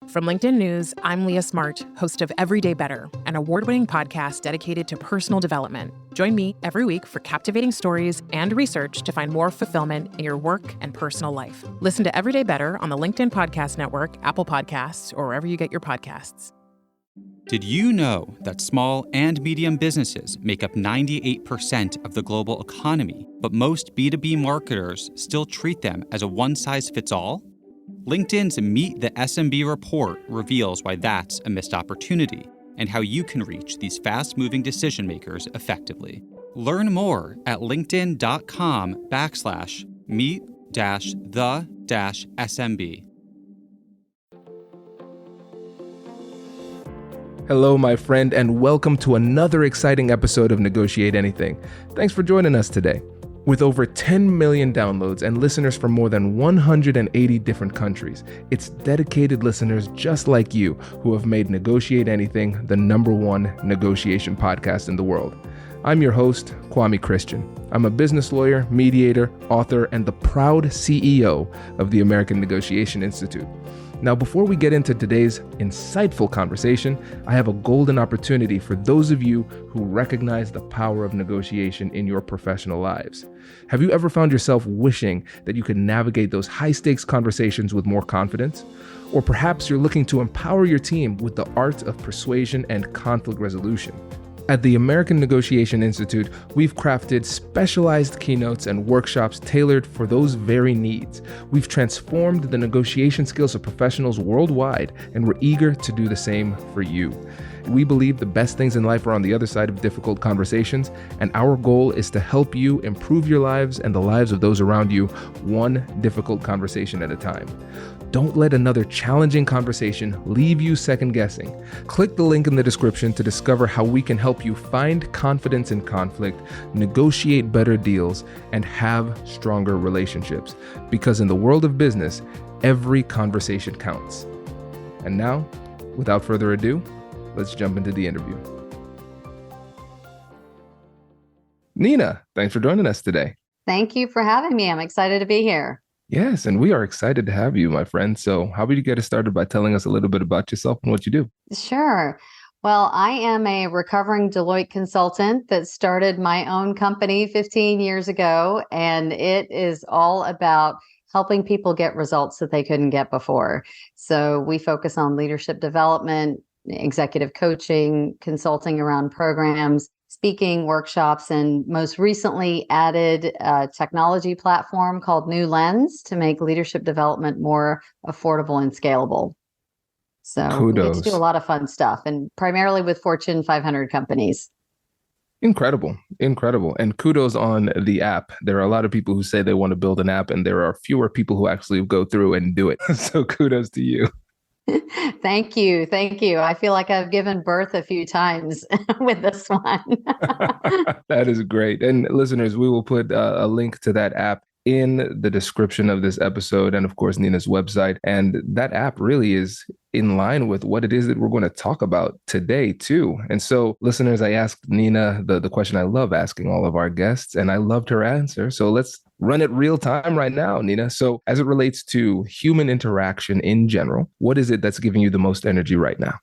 From LinkedIn News, I'm Leah Smart, host of Everyday Better, an award-winning podcast dedicated to personal development. Join me every week for captivating stories and research to find more fulfillment in your work and personal life. Listen to Everyday Better on the LinkedIn Podcast Network, Apple Podcasts, or wherever you get your podcasts. Did you know that small and medium businesses make up 98% of the global economy, but most B2B marketers still treat them as a one-size-fits-all? LinkedIn's Meet the SMB report reveals why that's a missed opportunity and how you can reach these fast-moving decision makers effectively. Learn more at linkedin.com/meet-the-SMB. Hello, my friend, and welcome to another exciting episode of Negotiate Anything. Thanks for joining us today. With over 10 million downloads and listeners from more than 180 different countries, it's dedicated listeners just like you who have made Negotiate Anything the #1 negotiation podcast in the world. I'm your host, Kwame Christian. I'm a business lawyer, mediator, author, and the proud CEO of the American Negotiation Institute. Now, before we get into today's insightful conversation, I have a golden opportunity for those of you who recognize the power of negotiation in your professional lives. Have you ever found yourself wishing that you could navigate those high-stakes conversations with more confidence? Or perhaps you're looking to empower your team with the art of persuasion and conflict resolution. At the American Negotiation Institute, we've crafted specialized keynotes and workshops tailored for those very needs. We've transformed the negotiation skills of professionals worldwide, and we're eager to do the same for you. We believe the best things in life are on the other side of difficult conversations, and our goal is to help you improve your lives and the lives of those around you, one difficult conversation at a time. Don't let another challenging conversation leave you second guessing. Click the link in the description to discover how we can help you find confidence in conflict, negotiate better deals, and have stronger relationships. Because in the world of business, every conversation counts. And now, without further ado, let's jump into the interview. Neena, thanks for joining us today. Thank you for having me. I'm excited to be here. Yes, and we are excited to have you, my friend. So how about you get us started by telling us a little bit about yourself and what you do? Sure. Well, I am a recovering Deloitte consultant that started my own company 15 years ago, and it is all about helping people get results that they couldn't get before. So we focus on leadership development, executive coaching, consulting around programs, speaking workshops, and most recently added a technology platform called New Lens to make leadership development more affordable and scalable. So Kudos. we get to do a lot of fun stuff, and primarily with Fortune 500 companies. Incredible. And kudos on the app. There are a lot of people who say they want to build an app, and there are fewer people who actually go through and do it. So kudos to you. Thank you. I feel like I've given birth a few times with this one. That is great. And listeners, we will put a link to that app in the description of this episode and, of course, Neena's website. And that app really is in line with what it is that we're going to talk about today, too. And so, listeners, I asked Neena the question I love asking all of our guests, and I loved her answer. So let's run it real time right now, Neena. So as it relates to human interaction in general, what is it that's giving you the most energy right now?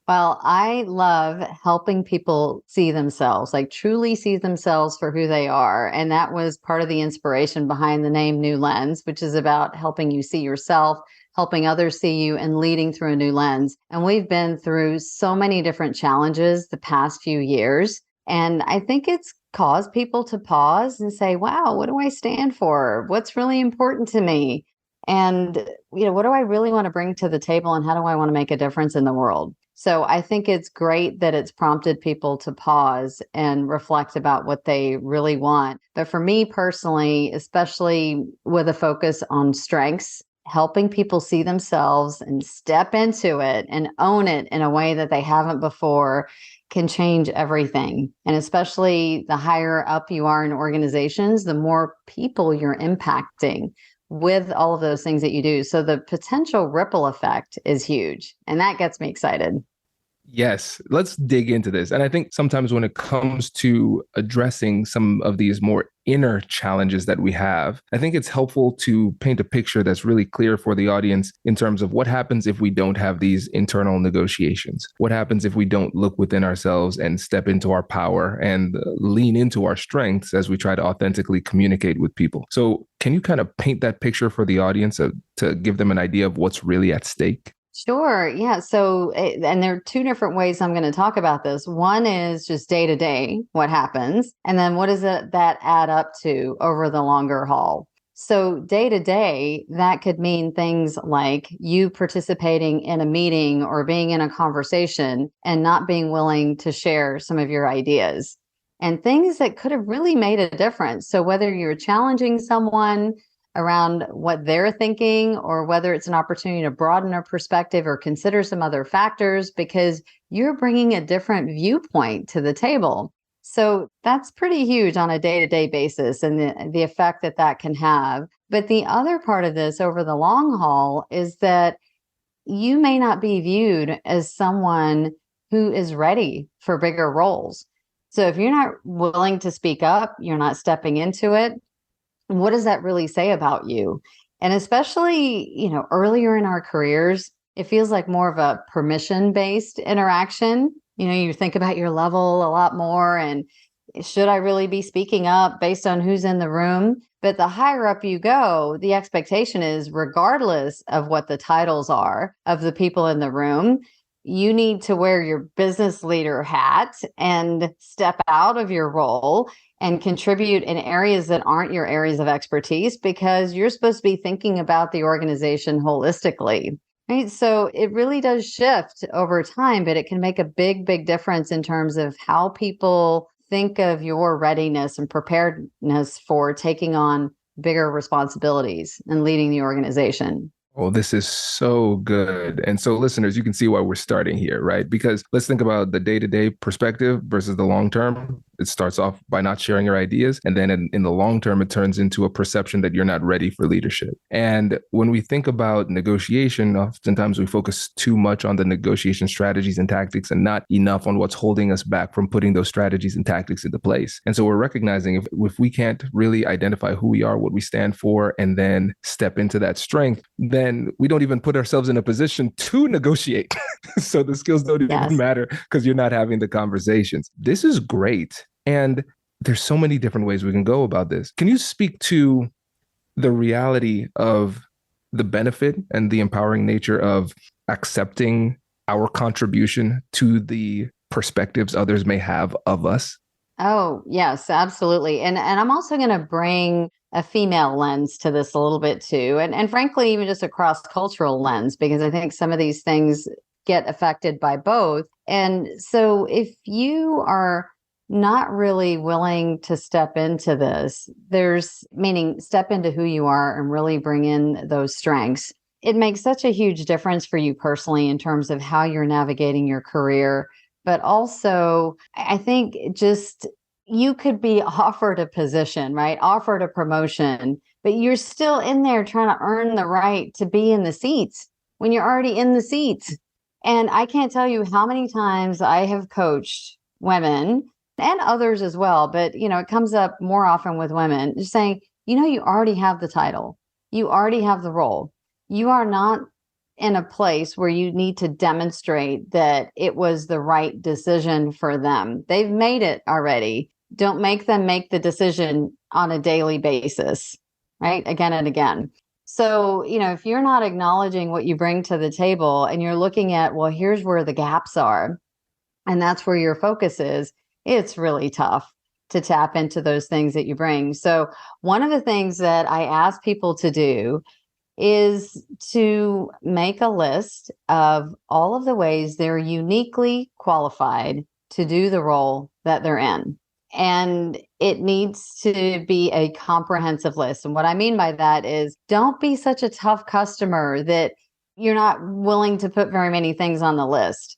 Well, I love helping people see themselves, like truly see themselves for who they are. And that was part of the inspiration behind the name New Lens, which is about helping you see yourself, helping others see you, and leading through a new lens. And we've been through so many different challenges the past few years. And I think it's caused people to pause and say, wow, what do I stand for? What's really important to me? And, what do I really want to bring to the table, and how do I want to make a difference in the world? So I think it's great that it's prompted people to pause and reflect about what they really want. But for me personally, especially with a focus on strengths, helping people see themselves and step into it and own it in a way that they haven't before can change everything. And especially the higher up you are in organizations, the more people you're impacting with all of those things that you do. So the potential ripple effect is huge. And that gets me excited. Yes, let's dig into this. And I think sometimes when it comes to addressing some of these more inner challenges that we have, I think it's helpful to paint a picture that's really clear for the audience in terms of what happens if we don't have these internal negotiations. What happens if we don't look within ourselves and step into our power and lean into our strengths as we try to authentically communicate with people. So can you kind of paint that picture for the audience to give them an idea of what's really at stake? Sure. Yeah. So, and there are two different ways I'm going to talk about this. One is just day to day, what happens, and then what does that add up to over the longer haul? So day to day, that could mean things like you participating in a meeting or being in a conversation and not being willing to share some of your ideas and things that could have really made a difference. So whether you're challenging someone around what they're thinking, or whether it's an opportunity to broaden a perspective or consider some other factors because you're bringing a different viewpoint to the table. So that's pretty huge on a day-to-day basis and the effect that can have. But the other part of this over the long haul is that you may not be viewed as someone who is ready for bigger roles. So if you're not willing to speak up, you're not stepping into it, what does that really say about you? And especially, earlier in our careers, it feels like more of a permission-based interaction. You think about your level a lot more and should I really be speaking up based on who's in the room? But the higher up you go, the expectation is regardless of what the titles are of the people in the room, you need to wear your business leader hat and step out of your role and contribute in areas that aren't your areas of expertise because you're supposed to be thinking about the organization holistically, right? So it really does shift over time, but it can make a big, big difference in terms of how people think of your readiness and preparedness for taking on bigger responsibilities and leading the organization. Oh, this is so good. And so listeners, you can see why we're starting here, right? Because let's think about the day-to-day perspective versus the long term. It starts off by not sharing your ideas. And then in the long term, it turns into a perception that you're not ready for leadership. And when we think about negotiation, oftentimes we focus too much on the negotiation strategies and tactics and not enough on what's holding us back from putting those strategies and tactics into place. And so we're recognizing if we can't really identify who we are, what we stand for, and then step into that strength, then we don't even put ourselves in a position to negotiate. So the skills don't even matter because you're not having the conversations. This is great. And there's so many different ways we can go about this. Can you speak to the reality of the benefit and the empowering nature of accepting our contribution to the perspectives others may have of us? Oh, yes, absolutely. And I'm also going to bring a female lens to this a little bit too. And frankly, even just a cross-cultural lens, because I think some of these things get affected by both. And so if you are not really willing to step into this, meaning step into who you are and really bring in those strengths, it makes such a huge difference for you personally in terms of how you're navigating your career. But also, I think just you could be offered a position, right? Offered a promotion, but you're still in there trying to earn the right to be in the seats when you're already in the seats. And I can't tell you how many times I have coached women and others as well, but it comes up more often with women just saying, you already have the title. You already have the role. You are not in a place where you need to demonstrate that it was the right decision for them. They've made it already. Don't make them make the decision on a daily basis, right? Again and again. So, if you're not acknowledging what you bring to the table and you're looking at, well, here's where the gaps are, and that's where your focus is, it's really tough to tap into those things that you bring. So one of the things that I ask people to do is to make a list of all of the ways they're uniquely qualified to do the role that they're in. And it needs to be a comprehensive list. And what I mean by that is don't be such a tough customer that you're not willing to put very many things on the list.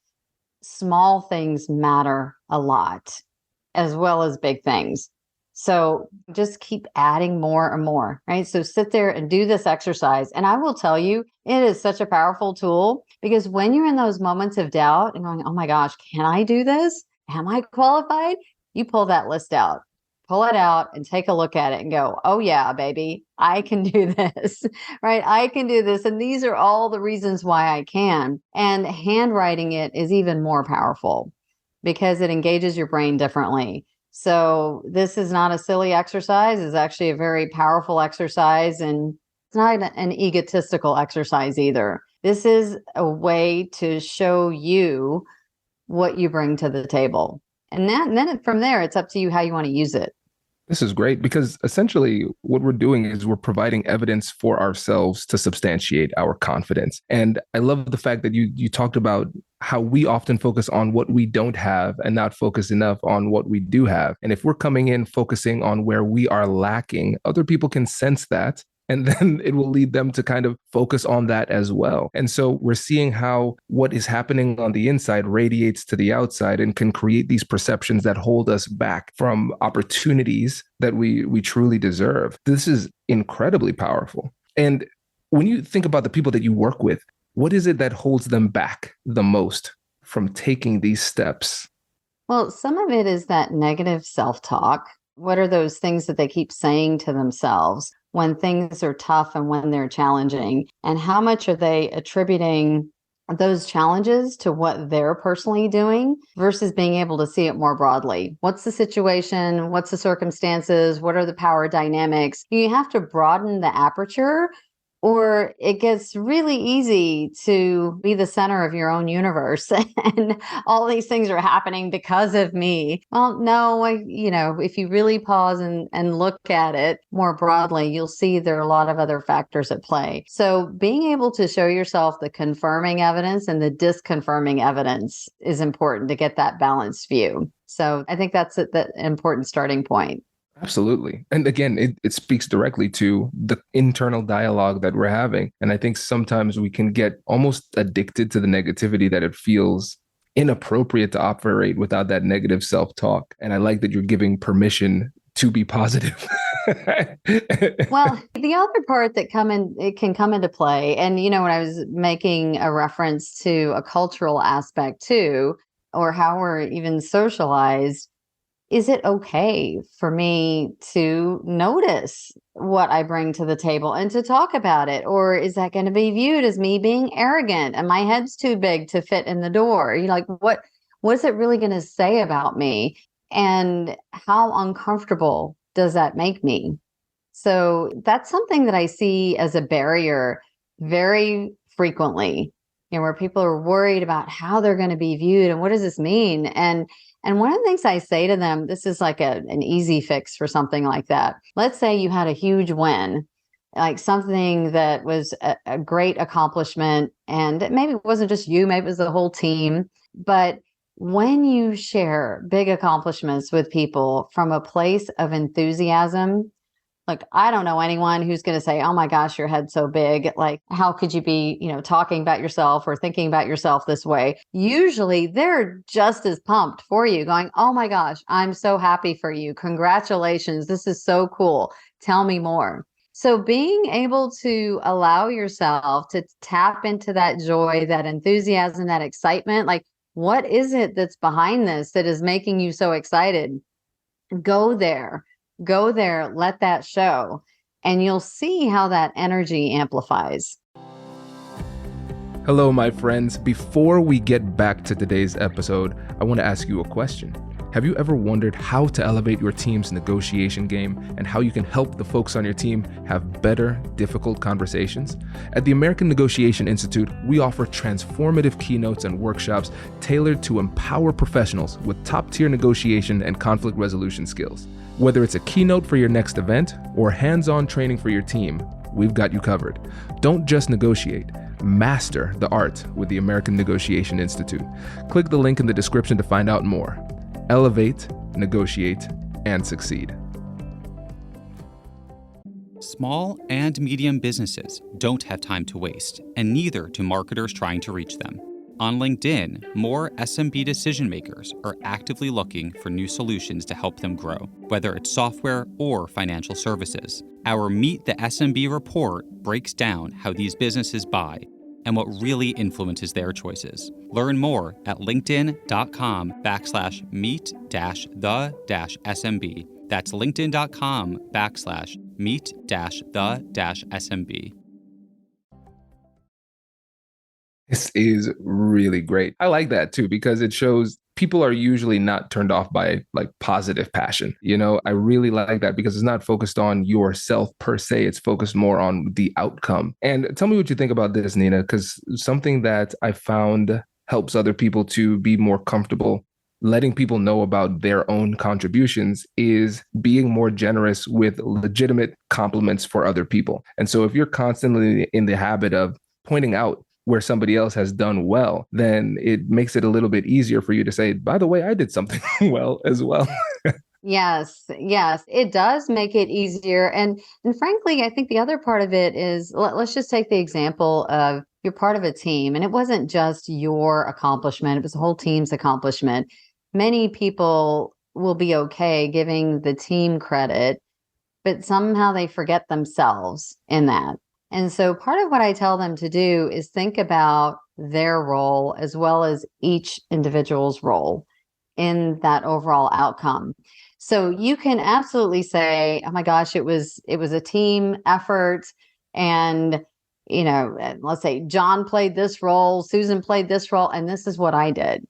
Small things matter a lot, as well as big things. So just keep adding more and more, right? So sit there and do this exercise. And I will tell you, it is such a powerful tool because when you're in those moments of doubt and going, oh my gosh, can I do this? Am I qualified? You pull that list out. pull it out and take a look at it and go, oh yeah, baby, I can do this, right? I can do this. And these are all the reasons why I can. And handwriting it is even more powerful because it engages your brain differently. So this is not a silly exercise. It's actually a very powerful exercise. And it's not an egotistical exercise either. This is a way to show you what you bring to the table. And then from there, it's up to you how you want to use it. This is great because essentially what we're doing is we're providing evidence for ourselves to substantiate our confidence. And I love the fact that you talked about how we often focus on what we don't have and not focus enough on what we do have. And if we're coming in focusing on where we are lacking, other people can sense that. And then it will lead them to kind of focus on that as well. And so we're seeing how what is happening on the inside radiates to the outside and can create these perceptions that hold us back from opportunities that we truly deserve. This is incredibly powerful. And when you think about the people that you work with, what is it that holds them back the most from taking these steps? Well, some of it is that negative self-talk. What are those things that they keep saying to themselves when things are tough and when they're challenging? And how much are they attributing those challenges to what they're personally doing versus being able to see it more broadly? What's the situation? What's the circumstances? What are the power dynamics? You have to broaden the aperture, or it gets really easy to be the center of your own universe and all these things are happening because of me. Well, no, if you really pause and look at it more broadly, you'll see there are a lot of other factors at play. So being able to show yourself the confirming evidence and the disconfirming evidence is important to get that balanced view. So I think that's the important starting point. Absolutely. And again, it speaks directly to the internal dialogue that we're having. And I think sometimes we can get almost addicted to the negativity that it feels inappropriate to operate without that negative self-talk. And I like that you're giving permission to be positive. Well, the other part that can come into play, and when I was making a reference to a cultural aspect too, or how we're even socialized, is it okay for me to notice what I bring to the table and to talk about it? Or is that going to be viewed as me being arrogant and my head's too big to fit in the door? You're like, what is it really going to say about me? And how uncomfortable does that make me? So that's something that I see as a barrier very frequently, where people are worried about how they're going to be viewed and what does this mean? And one of the things I say to them, this is like an easy fix for something like that. Let's say you had a huge win, like something that was a great accomplishment, and maybe it wasn't just you, maybe it was the whole team. But when you share big accomplishments with people from a place of enthusiasm, like, I don't know anyone who's going to say, oh my gosh, your head's so big. Like, how could you be, talking about yourself or thinking about yourself this way? Usually they're just as pumped for you, going, oh my gosh, I'm so happy for you. Congratulations. This is so cool. Tell me more. So being able to allow yourself to tap into that joy, that enthusiasm, that excitement, like, what is it that's behind this that is making you so excited? Go there, let that show, and you'll see how that energy amplifies. Hello, my friends. Before we get back to today's episode, I want to ask you a question. Have you ever wondered how to elevate your team's negotiation game and how you can help the folks on your team have better, difficult conversations? At the American Negotiation Institute, we offer transformative keynotes and workshops tailored to empower professionals with top-tier negotiation and conflict resolution skills. Whether it's a keynote for your next event or hands-on training for your team, we've got you covered. Don't just negotiate. Master the art with the American Negotiation Institute. Click the link in the description to find out more. Elevate, negotiate, and succeed. Small and medium businesses don't have time to waste, and neither do marketers trying to reach them. On LinkedIn, more SMB decision makers are actively looking for new solutions to help them grow, whether it's software or financial services. Our Meet the SMB report breaks down how these businesses buy and what really influences their choices. Learn more at linkedin.com/meet-the-SMB That's linkedin.com/meet-the-SMB. This is really great. I like that too, because it shows people are usually not turned off by like positive passion. I really like that because it's not focused on yourself per se. It's focused more on the outcome. And tell me what you think about this, Neena, because something that I found helps other people to be more comfortable letting people know about their own contributions is being more generous with legitimate compliments for other people. And so if you're constantly in the habit of pointing out where somebody else has done well, then it makes it a little bit easier for you to say, by the way, I did something well as well. Yes, yes, it does make it easier. And frankly, I think the other part of it is let's just take the example of you're part of a team and it wasn't just your accomplishment, it was the whole team's accomplishment. Many people will be okay giving the team credit, but somehow they forget themselves in that. And so part of what I tell them to do is think about their role as well as each individual's role in that overall outcome. So you can absolutely say, oh my gosh, it was a team effort. And, let's say John played this role, Susan played this role, and this is what I did.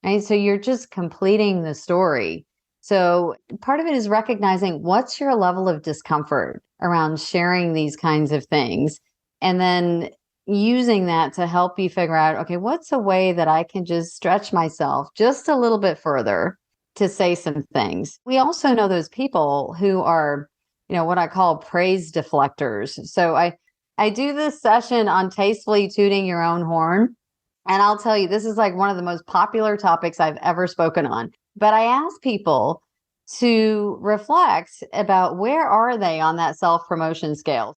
Right. So you're just completing the story. So part of it is recognizing what's your level of discomfort around sharing these kinds of things, and then using that to help you figure out, okay, what's a way that I can just stretch myself just a little bit further to say some things. We also know those people who are, what I call praise deflectors. So I do this session on tastefully tooting your own horn. And I'll tell you, this is like one of the most popular topics I've ever spoken on. But I ask people to reflect about where are they on that self-promotion scale.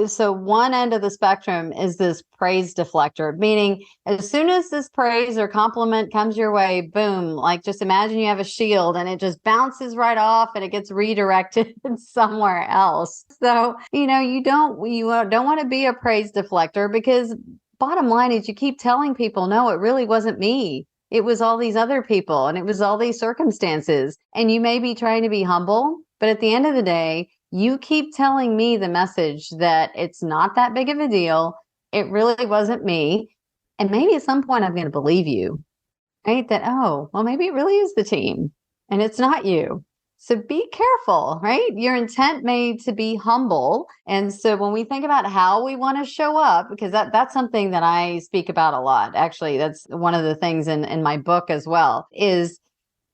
So one end of the spectrum is this praise deflector, meaning as soon as this praise or compliment comes your way, boom, like just imagine you have a shield and it just bounces right off and it gets redirected somewhere else. So, you don't want to be a praise deflector, because bottom line is you keep telling people, no, it really wasn't me. It was all these other people and it was all these circumstances. And you may be trying to be humble, but at the end of the day, you keep telling me the message that it's not that big of a deal. It really wasn't me. And maybe at some point I'm going to believe you, right? That, oh, well, maybe it really is the team and it's not you. So be careful, right? Your intent made to be humble. And so when we think about how we want to show up, because that's something that I speak about a lot. Actually, that's one of the things in my book as well, is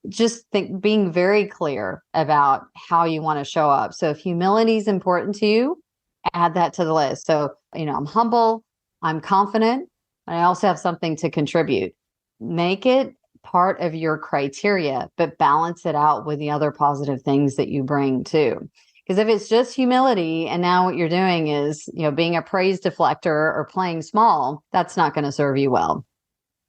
just being very clear about how you want to show up. So if humility is important to you, add that to the list. So, I'm humble, I'm confident, and I also have something to contribute. Make it part of your criteria, but balance it out with the other positive things that you bring too. Because if it's just humility and now what you're doing is, being a praise deflector or playing small, that's not going to serve you well.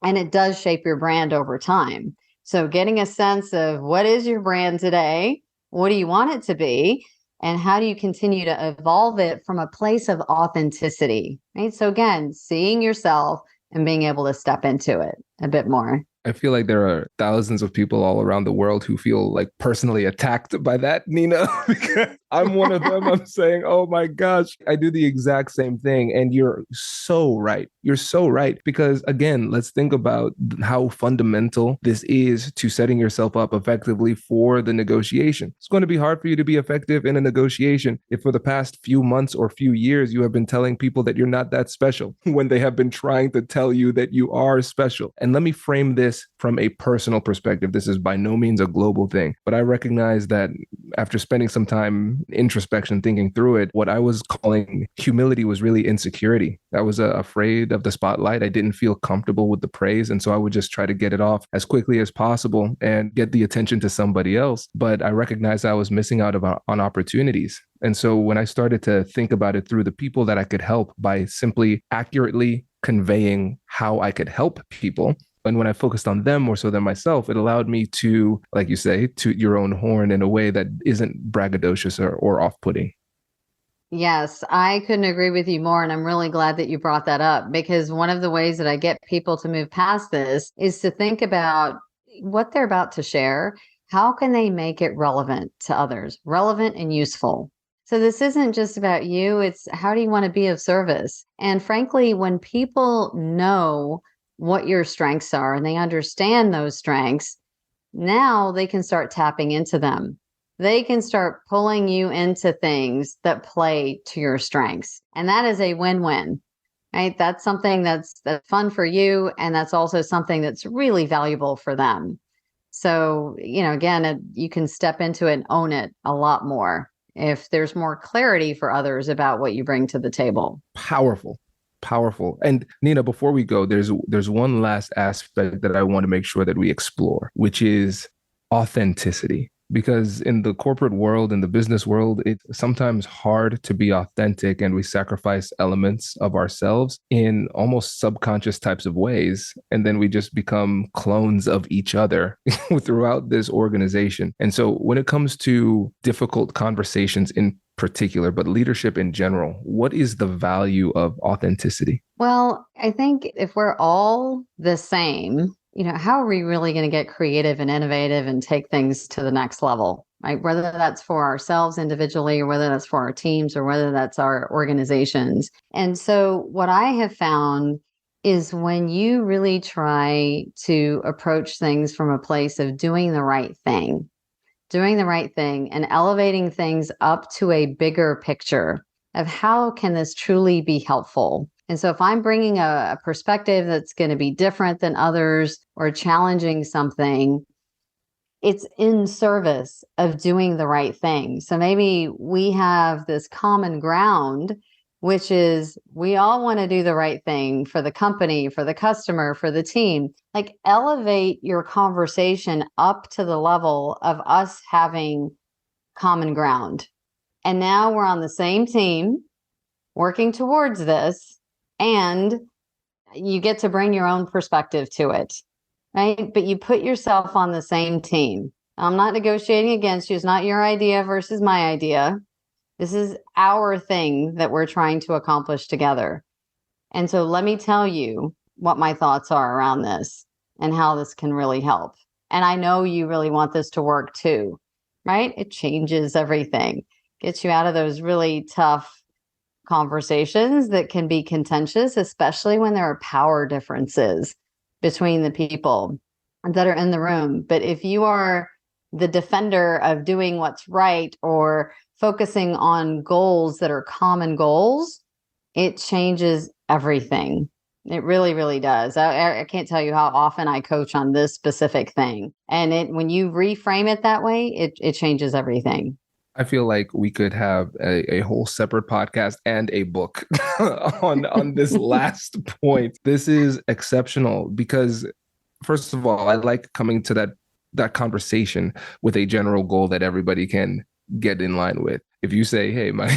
And it does shape your brand over time. So getting a sense of what is your brand today? What do you want it to be? And how do you continue to evolve it from a place of authenticity, right? So again, seeing yourself and being able to step into it a bit more. I feel like there are thousands of people all around the world who feel like personally attacked by that, Neena, because I'm one of them. I'm saying, oh my gosh, I do the exact same thing. And you're so right. You're so right. Because again, let's think about how fundamental this is to setting yourself up effectively for the negotiation. It's going to be hard for you to be effective in a negotiation if for the past few months or few years you have been telling people that you're not that special when they have been trying to tell you that you are special. And let me frame this from a personal perspective. This is by no means a global thing, but I recognize that after spending some time introspection, thinking through it, what I was calling humility was really insecurity. I was afraid of the spotlight. I didn't feel comfortable with the praise. And so I would just try to get it off as quickly as possible and get the attention to somebody else. But I recognized I was missing out on opportunities. And so when I started to think about it through the people that I could help by simply accurately conveying how I could help people, and when I focused on them more so than myself, it allowed me to, like you say, toot your own horn in a way that isn't braggadocious or off-putting. Yes, I couldn't agree with you more. And I'm really glad that you brought that up, because one of the ways that I get people to move past this is to think about what they're about to share how can they make it relevant to others, relevant and useful? So this isn't just about you, it's how do you want to be of service? And frankly, when people know what your strengths are and they understand those strengths, now they can start tapping into them. They can start pulling you into things that play to your strengths. And that is a win-win, right? That's something that's fun for you. And that's also something that's really valuable for them. So, again, you can step into it and own it a lot more if there's more clarity for others about what you bring to the table. Powerful. Powerful. And Neena, before we go, there's one last aspect that I want to make sure that we explore, which is authenticity. Because in the corporate world, in the business world, it's sometimes hard to be authentic, and we sacrifice elements of ourselves in almost subconscious types of ways. And then we just become clones of each other throughout this organization. And so when it comes to difficult conversations in particular, but leadership in general, what is the value of authenticity? Well, I think if we're all the same, how are we really going to get creative and innovative and take things to the next level, right? Whether that's for ourselves individually, or whether that's for our teams, or whether that's our organizations. And so what I have found is when you really try to approach things from a place of doing the right thing and elevating things up to a bigger picture of how can this truly be helpful. And so if I'm bringing a perspective that's going to be different than others or challenging something, it's in service of doing the right thing. So maybe we have this common ground, which is we all want to do the right thing for the company, for the customer, for the team. Like, elevate your conversation up to the level of us having common ground. And now we're on the same team working towards this, and you get to bring your own perspective to it, right? But you put yourself on the same team. I'm not negotiating against you. It's not your idea versus my idea. This is our thing that we're trying to accomplish together. And so let me tell you what my thoughts are around this and how this can really help. And I know you really want this to work too, right? It changes everything, gets you out of those really tough conversations that can be contentious, especially when there are power differences between the people that are in the room. But if you are the defender of doing what's right or focusing on goals that are common goals, it changes everything. It really, really does. I can't tell you how often I coach on this specific thing. And when you reframe it that way, it changes everything. I feel like we could have a whole separate podcast and a book on this last point. This is exceptional because, first of all, I like coming to that conversation with a general goal that everybody can get in line with. If you say, hey, my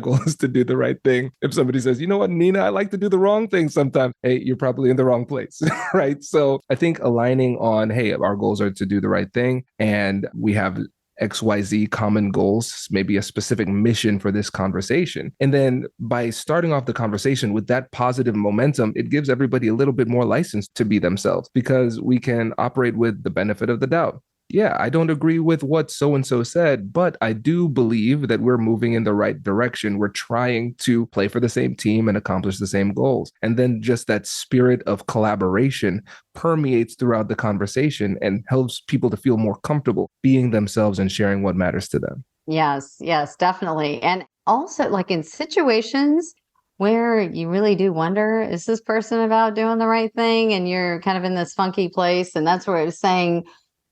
goal is to do the right thing. If somebody says, you know what, Neena, I like to do the wrong thing sometimes. Hey, you're probably in the wrong place, right? So I think aligning on, hey, our goals are to do the right thing, and we have XYZ common goals, maybe a specific mission for this conversation. And then by starting off the conversation with that positive momentum, it gives everybody a little bit more license to be themselves because we can operate with the benefit of the doubt. Yeah, I don't agree with what so-and-so said, but I do believe that we're moving in the right direction. We're trying to play for the same team and accomplish the same goals. And then just that spirit of collaboration permeates throughout the conversation and helps people to feel more comfortable being themselves and sharing what matters to them. Yes, definitely. And also, like, in situations where you really do wonder, is this person about doing the right thing? And you're kind of in this funky place. And that's where I was saying,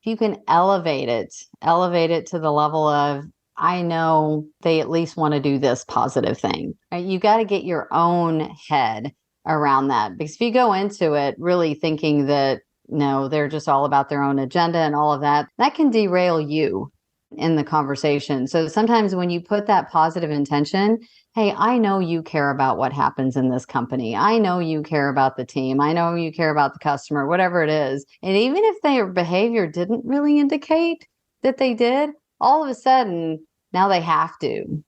if you can elevate it to the level of, I know they at least want to do this positive thing. Right? You got to get your own head around that, because if you go into it really thinking that, no, they're just all about their own agenda and all of that, that can derail you in the conversation. So sometimes when you put that positive intention, hey, I know you care about what happens in this company. I know you care about the team. I know you care about the customer, whatever it is. And even if their behavior didn't really indicate that they did, all of a sudden, now they have to.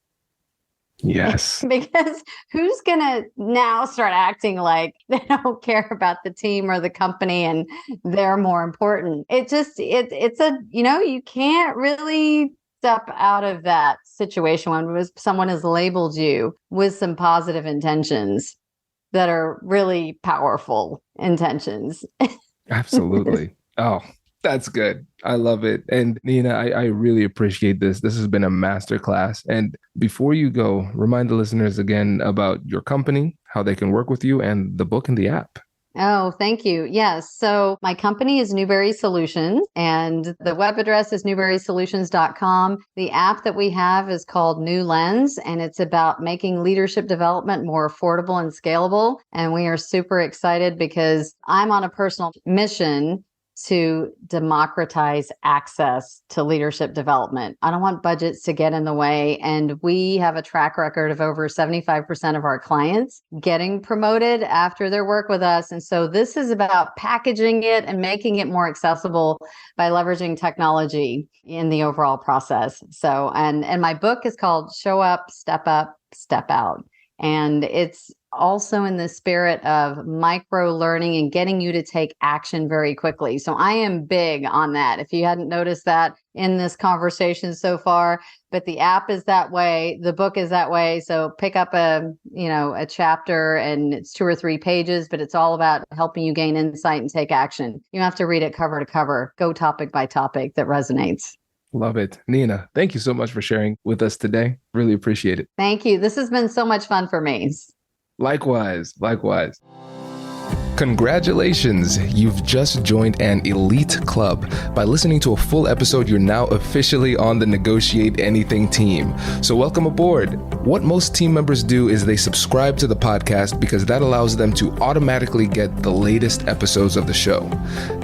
Yes. Because who's going to now start acting like they don't care about the team or the company and they're more important? It's a, you can't really step out of that situation when someone has labeled you with some positive intentions that are really powerful intentions. Absolutely. Oh, that's good. I love it. And Neena, I really appreciate this. This has been a masterclass. And before you go, remind the listeners again about your company, how they can work with you, and the book and the app. Oh, thank you. Yes. So my company is Newberry Solutions, and the web address is newberrysolutions.com. The app that we have is called New Lens, and it's about making leadership development more affordable and scalable. And we are super excited because I'm on a personal mission to democratize access to leadership development. I don't want budgets to get in the way. And we have a track record of over 75% of our clients getting promoted after their work with us. And so this is about packaging it and making it more accessible by leveraging technology in the overall process. So, and my book is called Show Up, Step Out. And it's also in the spirit of micro learning and getting you to take action very quickly. So I am big on that. If you hadn't noticed that in this conversation so far, but the app is that way, the book is that way. So pick up a chapter, and it's 2 or 3 pages, but it's all about helping you gain insight and take action. You don't have to read it cover to cover. Go topic by topic that resonates. Love it. Neena, thank you so much for sharing with us today. Really appreciate it. Thank you. This has been so much fun for me. Likewise. Congratulations! You've just joined an elite club. By listening to a full episode, you're now officially on the Negotiate Anything team. So welcome aboard. What most team members do is they subscribe to the podcast because that allows them to automatically get the latest episodes of the show.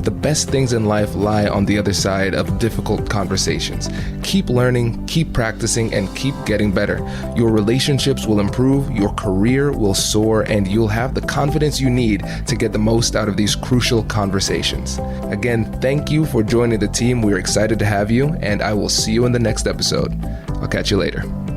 The best things in life lie on the other side of difficult conversations. Keep learning, keep practicing, and keep getting better. Your relationships will improve, your career will soar, and you'll have the confidence you need to get the most out of these crucial conversations. Again, thank you for joining the team. We're excited to have you, and I will see you in the next episode. I'll catch you later.